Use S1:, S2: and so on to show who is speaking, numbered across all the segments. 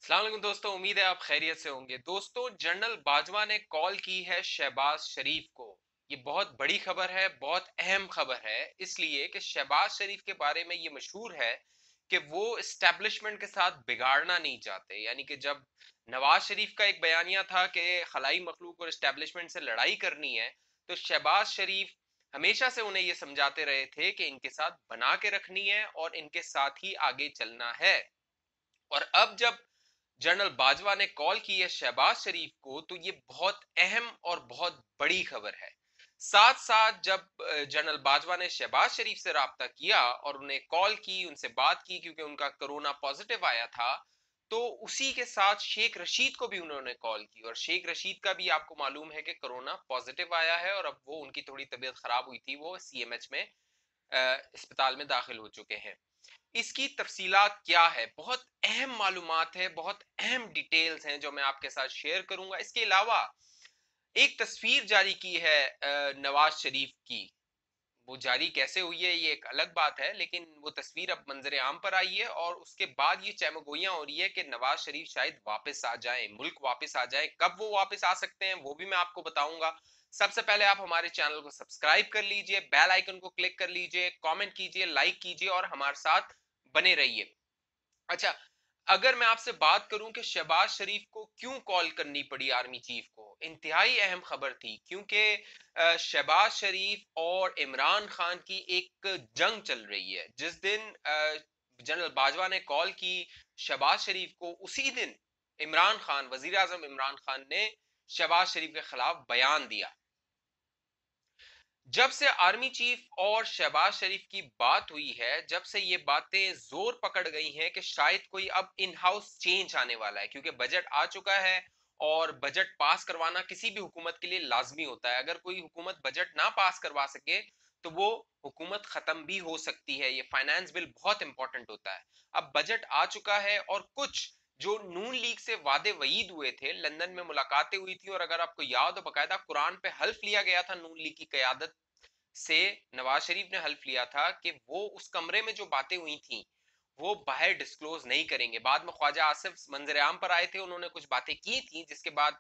S1: अस्सलाम वालेकुम दोस्तों, उम्मीद है आप खैरियत से होंगे। दोस्तों, जनरल बाजवा ने कॉल की है शहबाज शरीफ को। ये बहुत बड़ी खबर है, बहुत अहम खबर है, इसलिए कि शहबाज शरीफ के बारे में ये मशहूर है कि वो इस्टेब्लिशमेंट के साथ बिगाड़ना नहीं चाहते। यानी कि जब नवाज शरीफ का एक बयानिया था कि खलाई मखलूक और इस्टेब्लिशमेंट से लड़ाई करनी है, तो शहबाज शरीफ हमेशा से उन्हें ये समझाते रहे थे कि इनके साथ बना के रखनी है और इनके साथ ही आगे चलना है। और अब जब जनरल बाजवा ने कॉल की है शहबाज शरीफ को, तो ये बहुत अहम और बहुत बड़ी खबर है। साथ साथ जब जनरल बाजवा ने शहबाज शरीफ से राब्ता किया और उन्हें कॉल की, उनसे बात की, क्योंकि उनका कोरोना पॉजिटिव आया था, तो उसी के साथ शेख रशीद को भी उन्होंने कॉल की। और शेख रशीद का भी आपको मालूम है कि कोरोना पॉजिटिव आया है और अब वो उनकी थोड़ी तबीयत खराब हुई थी, वो सीएमएच में अस्पताल में दाखिल हो चुके हैं। इसकी तफसीलात क्या है, बहुत अहम मालूमात है, बहुत अहम डिटेल्स हैं जो मैं आपके साथ शेयर करूंगा। इसके अलावा एक तस्वीर जारी की है नवाज शरीफ की। वो जारी कैसे हुई है ये एक अलग बात है, लेकिन वो तस्वीर अब मंजर आम पर आई है और उसके बाद ये चहमगोइयां हो रही है कि नवाज शरीफ शायद वापस आ जाएं, मुल्क वापस आ जाएं। कब वो वापस आ सकते हैं वो भी मैं आपको बताऊंगा। सबसे पहले आप हमारे चैनल को सब्सक्राइब कर लीजिए, बेल आइकन को क्लिक कर लीजिए, कमेंट कीजिए, लाइक कीजिए और हमारे साथ बने रहिए। अच्छा, अगर मैं आपसे बात करूं कि शहबाज शरीफ को क्यों कॉल करनी पड़ी आर्मी चीफ को, इंतहाई अहम खबर थी, क्योंकि शहबाज शरीफ और इमरान खान की एक जंग चल रही है। जिस दिन जनरल बाजवा ने कॉल की शहबाज शरीफ को, उसी दिन इमरान खान, वजीर आजम इमरान खान ने शहबाज शरीफ के खिलाफ बयान दिया। जब से आर्मी चीफ और शहबाज शरीफ की बात हुई है, जब से ये बातें जोर पकड़ गई हैं कि शायद कोई अब इन हाउस चेंज आने वाला है, क्योंकि बजट आ चुका है और बजट पास करवाना किसी भी हुकूमत के लिए लाजमी होता है। अगर कोई हुकूमत बजट ना पास करवा सके तो वो हुकूमत खत्म भी हो सकती है। ये फाइनेंस बिल बहुत इंपॉर्टेंट होता है। अब बजट आ चुका है और कुछ जो नून लीग से वादे वईद हुए थे, लंदन में मुलाकातें हुई थी और अगर आपको याद हो, बकायदा कुरान पे हल्फ लिया गया था नून लीग की कयादत से। नवाज शरीफ ने हल्फ लिया था कि वो उस कमरे में जो बातें हुई थी वो बाहर डिस्क्लोज नहीं करेंगे। बाद में ख्वाजा आसिफ मंजर आम पर आए थे, उन्होंने कुछ बातें की थी जिसके बाद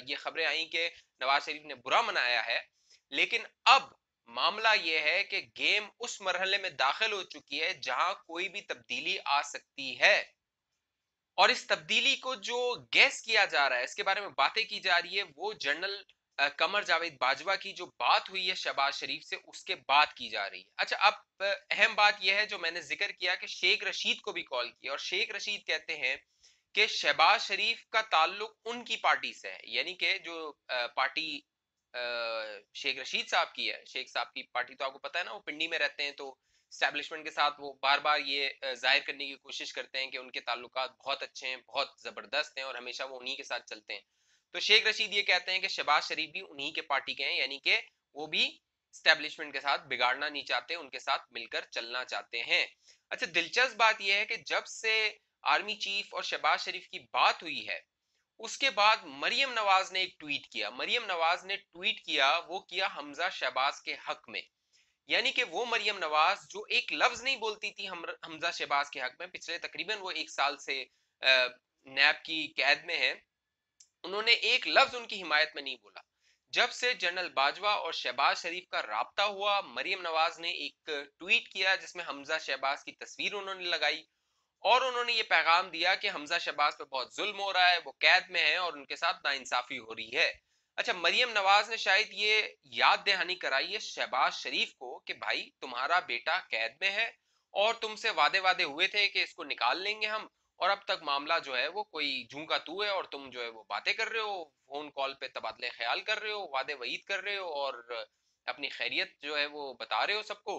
S1: ये खबरें आई कि नवाज शरीफ ने बुरा मनाया है। लेकिन अब मामला यह है कि गेम उस मरहले में दाखिल हो चुकी है जहां कोई भी तब्दीली आ सकती है। और इस तब्दीली को जो गैस किया जा रहा है, इसके बारे में बातें की जा रही है, वो जनरल कमर जावेद बाजवा की जो बात हुई है शहबाज शरीफ से, उसके बाद की जा रही है। अच्छा, अब अहम बात यह है जो मैंने जिक्र किया कि शेख रशीद को भी कॉल किया और शेख रशीद कहते हैं कि शहबाज शरीफ का ताल्लुक उनकी पार्टी से है। यानी कि जो पार्टी शेख रशीद साहब की है, शेख साहब की पार्टी तो आपको पता है ना, वो पिंडी में रहते हैं, तो स्टैब्लिशमेंट के साथ वो बार बार ये जाहिर करने की कोशिश करते हैं कि उनके ताल्लुकात बहुत अच्छे हैं, बहुत जबरदस्त हैं और हमेशा वो उन्हीं के साथ चलते हैं। तो शेख रशीद ये कहते हैं कि शहबाज शरीफ भी उन्हीं के पार्टी के हैं, यानी कि वो भी स्टैब्लिशमेंट के साथ बिगाड़ना नहीं चाहते, उनके साथ मिलकर चलना चाहते हैं। अच्छा, दिलचस्प बात यह है कि जब से आर्मी चीफ और शहबाज शरीफ की बात हुई है, उसके बाद मरियम नवाज ने एक ट्वीट किया। मरियम नवाज ने ट्वीट किया, वो किया हमजा शहबाज के हक में। यानी कि वो मरियम नवाज जो एक लफ्ज नहीं बोलती थी हमजा शहबाज के हक में, पिछले तकरीबन वो एक साल से नैब की कैद में है, उन्होंने एक लफ्ज उनकी हिमायत में नहीं बोला। जब से जनरल बाजवा और शहबाज शरीफ का राब्ता हुआ, मरियम नवाज ने एक ट्वीट किया जिसमें हमजा शहबाज की तस्वीर उन्होंने लगाई और उन्होंने ये पैगाम दिया कि हमजा शहबाज पे बहुत जुल्म हो रहा है, वो कैद में है और उनके साथ नाइंसाफी हो रही है। अच्छा, मरियम नवाज ने शायद ये याद दहानी कराई है शहबाज शरीफ को कि भाई, तुम्हारा बेटा कैद में है और तुमसे वादे वादे हुए थे कि इसको निकाल लेंगे हम, और अब तक मामला जो है वो कोई जूं का तू है और तुम जो है वो बातें कर रहे हो, फोन कॉल पे तबादले ख्याल कर रहे हो, वादे वईद कर रहे हो और अपनी खैरियत जो है वो बता रहे हो सबको।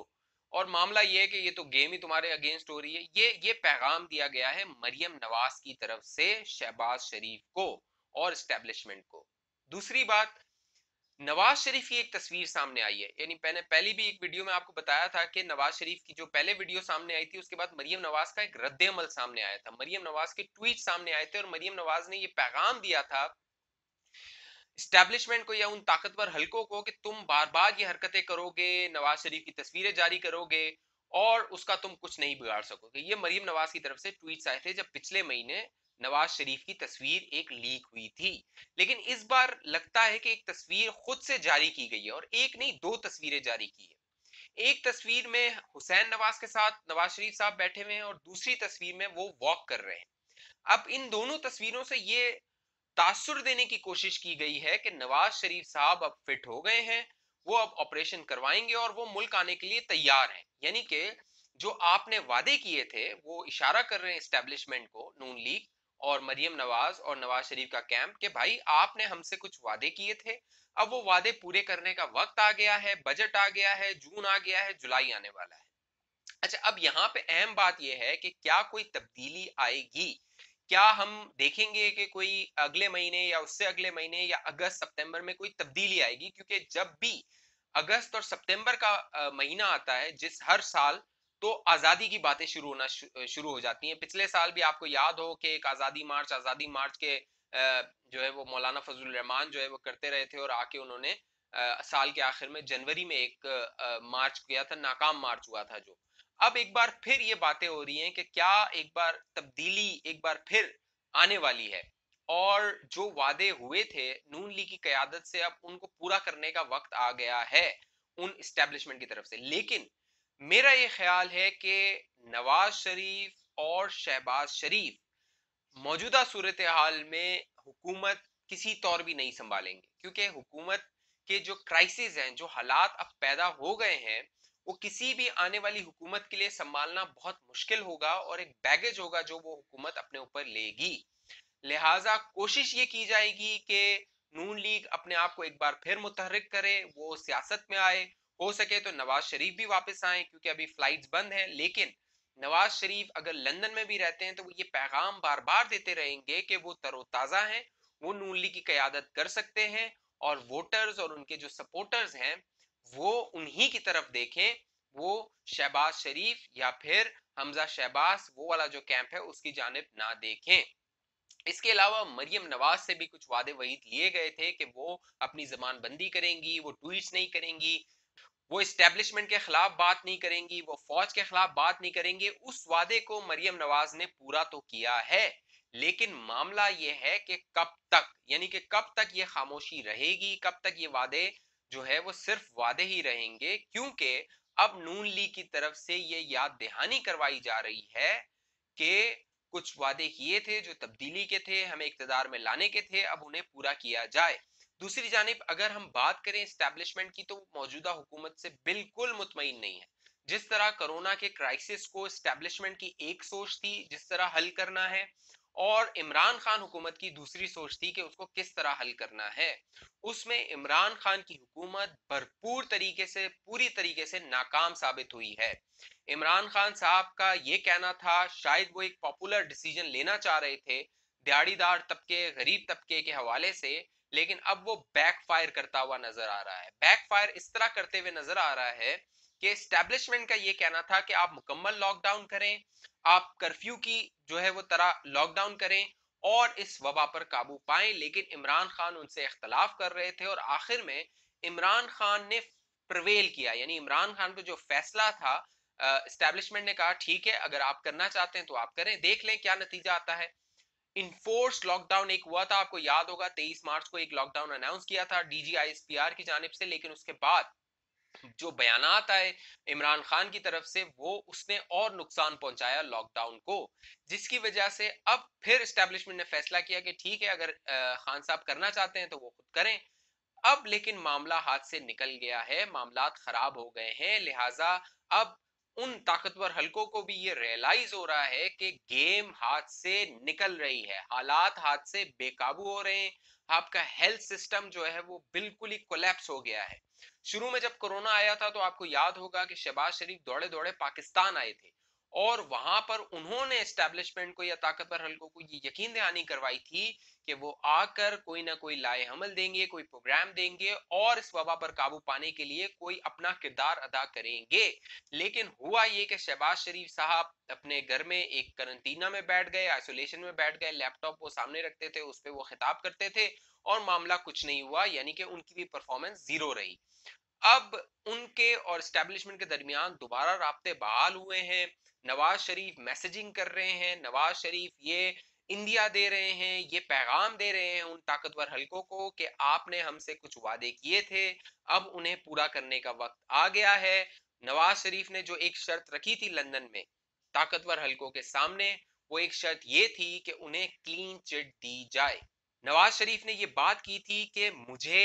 S1: और मामला ये है कि ये तो गेम ही तुम्हारे अगेंस्ट हो रही है। ये पैगाम दिया गया है मरियम नवाज की तरफ से शहबाज शरीफ को और एस्टेब्लिशमेंट को। दूसरी बात, नवाज शरीफ की एक तस्वीर सामने आई है। यानी मैंने पहली भी एक वीडियो में आपको बताया था कि नवाज शरीफ की जो पहले वीडियो सामने आई थी, उसके बाद मरियम नवाज का एक रद्द अमल सामने आया था, मरियम नवाज के ट्वीट सामने आए थे और मरियम नवाज ने ये पैगाम दिया था स्टैब्लिशमेंट को या उन ताकतवर हलकों को कि तुम बार बार ये हरकतें करोगे, नवाज शरीफ की तस्वीरें जारी करोगे और उसका तुम कुछ नहीं बिगाड़ सकोगे। ये मरियम नवाज की तरफ से ट्वीट्स आए थे जब पिछले महीने नवाज शरीफ की तस्वीर एक लीक हुई थी। लेकिन इस बार लगता है कि एक तस्वीर खुद से जारी की गई है, और एक नहीं, दो तस्वीरें जारी की है। एक तस्वीर में हुसैन नवाज के साथ नवाज शरीफ साहब बैठे हुए हैं, और दूसरी तस्वीर में वो वॉक कर रहे हैं। अब इन दोनों तस्वीरों से ये तासुर देने की कोशिश की गई है कि नवाज शरीफ साहब अब फिट हो गए हैं, वो अब ऑपरेशन करवाएंगे और वो मुल्क आने के लिए तैयार हैं। यानी कि जो आपने वादे किए थे, वो इशारा कर रहे हैं इस्टेब्लिशमेंट को, नून लीग और मरियम नवाज और नवाज शरीफ का कैंप, कि भाई आपने हमसे कुछ वादे किए थे, अब वो वादे पूरे करने का वक्त आ गया है, बजट आ गया है, जून आ गया है, जुलाई आने वाला है। अच्छा, अब यहाँ पे अहम बात यह है कि क्या कोई तब्दीली आएगी? क्या हम देखेंगे कि कोई अगले महीने या उससे अगले महीने या अगस्त सितंबर में कोई तब्दीली आएगी? क्योंकि जब भी अगस्त और सितंबर का महीना आता है जिस हर साल, तो आजादी की बातें शुरू हो जाती हैं। पिछले साल भी आपको याद हो कि एक आजादी मार्च के जो है वो मौलाना फजलुर रहमान जो है वो करते रहे थे, और आके उन्होंने साल के आखिर में जनवरी में एक मार्च किया था, नाकाम मार्च हुआ था जो। अब एक बार फिर ये बातें हो रही हैं कि क्या एक बार तब्दीली एक बार फिर आने वाली है, और जो वादे हुए थे नून लीग की कयादत से, अब उनको पूरा करने का वक्त आ गया है उन इस्टेब्लिशमेंट की तरफ से। लेकिन मेरा ये ख्याल है कि नवाज शरीफ और शहबाज शरीफ मौजूदा सूरत हाल में हुकूमत किसी तौर भी नहीं संभालेंगे, क्योंकि हुकूमत के जो क्राइसिस हैं, जो हालात अब पैदा हो गए हैं, वो किसी भी आने वाली हुकूमत के लिए संभालना बहुत मुश्किल होगा, और एक बैगेज होगा जो वो हुकूमत अपने ऊपर लेगी। लिहाजा कोशिश ये की जाएगी कि नून लीग अपने आप को एक बार फिर मुतहरिक करे, वो सियासत में आए। हो सके तो नवाज शरीफ भी वापस आए, क्योंकि अभी फ्लाइट्स बंद हैं। लेकिन नवाज शरीफ अगर लंदन में भी रहते हैं तो वो ये पैगाम बार बार देते रहेंगे कि वो तरोताजा हैं, वो नून लीग की क़यादत कर सकते हैं, और वोटर्स और उनके जो सपोर्टर्स हैं वो उन्हीं की तरफ देखें, वो शहबाज शरीफ या फिर हमजा शहबाज वो वाला जो कैंप है उसकी जानिब ना देखें। इसके अलावा मरियम नवाज से भी कुछ वादे वहीद लिए गए थे कि वो अपनी जमानबंदी करेंगी, वो ट्वीट्स नहीं करेंगी, वो इस्टेब्लिशमेंट के खिलाफ बात नहीं करेंगी, वो फौज के खिलाफ बात नहीं करेंगे। उस वादे को मरियम नवाज ने पूरा तो किया है, लेकिन मामला ये है कि कब तक, यानी कि कब तक ये खामोशी रहेगी, कब तक ये वादे जो है वो सिर्फ वादे ही रहेंगे। क्योंकि अब नून लीग की तरफ से ये याद दहानी करवाई जा रही है कि कुछ वादे किए थे जो तब्दीली के थे, हमें इक्तदार में लाने के थे, अब उन्हें पूरा किया जाए। दूसरी जानिब अगर हम बात करें एस्टेब्लिशमेंट की, तो मौजूदा हुकूमत से बिल्कुल मुतमईन नहीं है। जिस तरह कोरोना के क्राइसिस को एस्टेब्लिशमेंट की एक सोच थी जिस तरह हल करना है, और इमरान खान हुकूमत की दूसरी सोच थी कि उसको किस तरह हल करना है, उसमें इमरान खान की हुकूमत भरपूर तरीके से, पूरी तरीके से नाकाम साबित हुई है। इमरान खान साहब का ये कहना था, शायद वो एक पॉपुलर डिसीजन लेना चाह रहे थे दिहाड़ीदार तबके, गरीब तबके के हवाले से, लेकिन अब वो बैकफायर करता हुआ नजर आ रहा है। बैकफायर इस तरह करते हुए नजर आ रहा है कि एस्टेब्लिशमेंट का ये कहना था कि आप मुकम्मल लॉकडाउन करें, आप कर्फ्यू की जो है वो तरह लॉकडाउन करें और इस वबा पर काबू पाएं, लेकिन इमरान खान उनसे इख्तलाफ कर रहे थे, और आखिर में इमरान खान ने प्रवेल किया। यानी इमरान खान को जो फैसला था, एस्टेब्लिशमेंट ने कहा ठीक है, अगर आप करना चाहते हैं तो आप करें, देख लें क्या नतीजा आता है। इनफोर्स लॉकडाउन एक हुआ था, आपको याद होगा 23 मार्च को एक लॉकडाउन अनाउंस किया था DGISPR की जानिब से, लेकिन उसके बाद जो बयानात आए इमरान खान की तरफ से, वो उसने और नुकसान पहुंचाया लॉकडाउन को, जिसकी वजह से अब फिर एस्टेब्लिशमेंट ने फैसला किया कि ठीक है, अगर खान साहब करना चाहते हैं तो वो खुद करें। अब लेकिन मामला हाथ से निकल गया है, मामलात खराब हो गए हैं। लिहाजा अब उन ताकतवर हलकों को भी ये रियलाइज हो रहा है कि गेम हाथ से निकल रही है, हालात हाथ से बेकाबू हो रहे हैं। आपका हेल्थ सिस्टम जो है वो बिल्कुल ही कोलैप्स हो गया है। शुरू में जब कोरोना आया था तो आपको याद होगा कि शहबाज शरीफ दौड़े दौड़े पाकिस्तान आए थे, और वहां पर उन्होंने एस्टेब्लिशमेंट को या ताकतवर हलकों को ये यकीन दहानी करवाई थी कि वो आकर कोई ना कोई लाए हमल देंगे, कोई प्रोग्राम देंगे, और इस वबा पर काबू पाने के लिए कोई अपना किरदार अदा करेंगे। लेकिन हुआ ये कि शहबाज शरीफ साहब अपने घर में एक करंटीना में बैठ गए, आइसोलेशन में बैठ गए, लैपटॉप वो सामने रखते थे, उस पर वो खिताब करते थे, और मामला कुछ नहीं हुआ, यानी कि उनकी भी परफॉर्मेंस जीरो रही। अब उनके और एस्टेब्लिशमेंट के दरमियान दोबारा राब्ते बहाल हुए हैं। नवाज शरीफ मैसेजिंग कर रहे हैं, नवाज शरीफ ये इंदिया दे रहे हैं, ये पैगाम दे रहे हैं उन ताकतवर हलकों को कि आपने हमसे कुछ वादे किए थे, अब उन्हें पूरा करने का वक्त आ गया है। नवाज शरीफ ने जो एक शर्त रखी थी लंदन में ताकतवर हलकों के सामने, वो एक शर्त ये थी कि उन्हें क्लीन चिट दी जाए। नवाज शरीफ ने ये बात की थी कि मुझे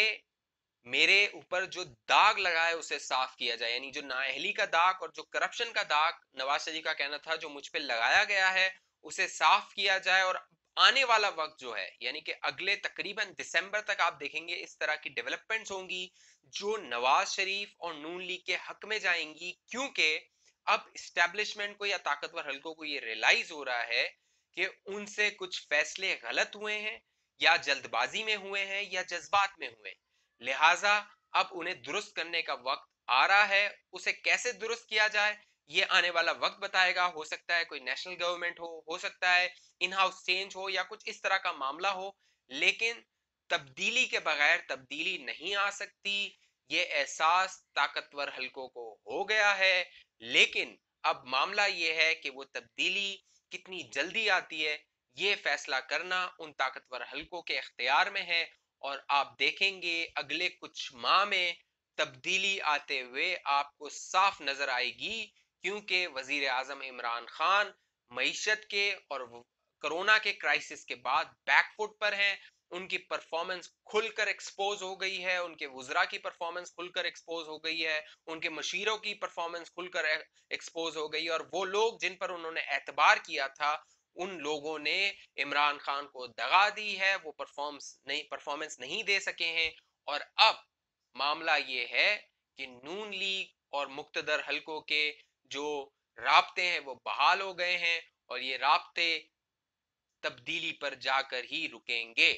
S1: मेरे ऊपर जो दाग लगा है उसे साफ किया जाए, यानी जो नाअहली का दाग और जो करप्शन का दाग नवाज शरीफ का कहना था जो मुझ पे लगाया गया है उसे साफ किया जाए। और आने वाला वक्त जो है यानी कि अगले तकरीबन दिसंबर तक आप देखेंगे इस तरह की डेवलपमेंट्स होंगी जो नवाज शरीफ और नून लीग के हक में जाएंगी, क्योंकि अब इस्टेब्लिशमेंट को या ताकतवर हलकों को ये रियलाइज हो रहा है कि उनसे कुछ फैसले गलत हुए हैं, या जल्दबाजी में हुए हैं, या जज्बात में हुए हैं। लिहाजा अब उन्हें दुरुस्त करने का वक्त आ रहा है। उसे कैसे दुरुस्त किया जाए ये आने वाला वक्त बताएगा। हो सकता है कोई नेशनल गवर्नमेंट हो सकता है इन हाउस चेंज हो, या कुछ इस तरह का मामला हो, लेकिन तब्दीली के बगैर तब्दीली नहीं आ सकती। ये एहसास ताकतवर हलकों को हो गया है, लेकिन अब मामला ये है कि वो तब्दीली कितनी जल्दी आती है ये फैसला करना उन ताकतवर हलकों के इख्तियार में है। और आप देखेंगे अगले कुछ माह में तब्दीली आते हुए आपको साफ नजर आएगी, क्योंकि वजीर आजम इमरान खान मईशत के और कोरोना के क्राइसिस के बाद बैकफुट पर हैं। उनकी परफॉर्मेंस खुलकर एक्सपोज हो गई है, उनके वुजरा की परफॉर्मेंस खुलकर एक्सपोज हो गई है, उनके मशीरों की परफॉर्मेंस खुलकर एक्सपोज हो गई है, और वो लोग जिन पर उन्होंने एतबार किया था उन लोगों ने इमरान खान को दगा दी है, वो परफॉर्मेंस नहीं दे सके हैं। और अब मामला ये है कि नून लीग और मुक्तदर हलकों के जो राब्ते हैं वो बहाल हो गए हैं, और ये राब्ते तब्दीली पर जाकर ही रुकेंगे।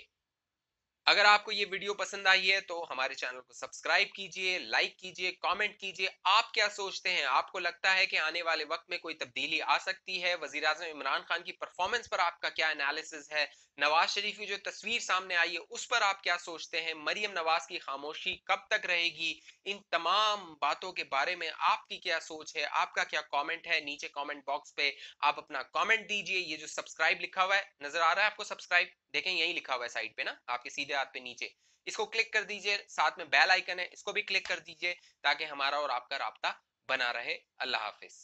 S1: अगर आपको ये वीडियो पसंद आई है तो हमारे चैनल को सब्सक्राइब कीजिए, लाइक कीजिए, कमेंट कीजिए। आप क्या सोचते हैं? आपको लगता है कि आने वाले वक्त में कोई तब्दीली आ सकती है? वजीर आजम इमरान खान की परफॉर्मेंस पर आपका क्या एनालिसिस है? नवाज शरीफ की जो तस्वीर सामने आई है उस पर आप क्या सोचते हैं? मरियम नवाज की खामोशी कब तक रहेगी? इन तमाम बातों के बारे में आपकी क्या सोच है? आपका क्या कॉमेंट है? नीचे कॉमेंट बॉक्स पे आप अपना कमेंट दीजिए। ये जो सब्सक्राइब लिखा हुआ है नजर आ रहा है आपको? सब्सक्राइब देखें यही लिखा हुआ है साइड पे ना, आपके सीधे हाथ पे नीचे, इसको क्लिक कर दीजिए। साथ में बेल आइकन है, इसको भी क्लिक कर दीजिए ताकि हमारा और आपका राब्ता बना रहे। अल्लाह हाफिज।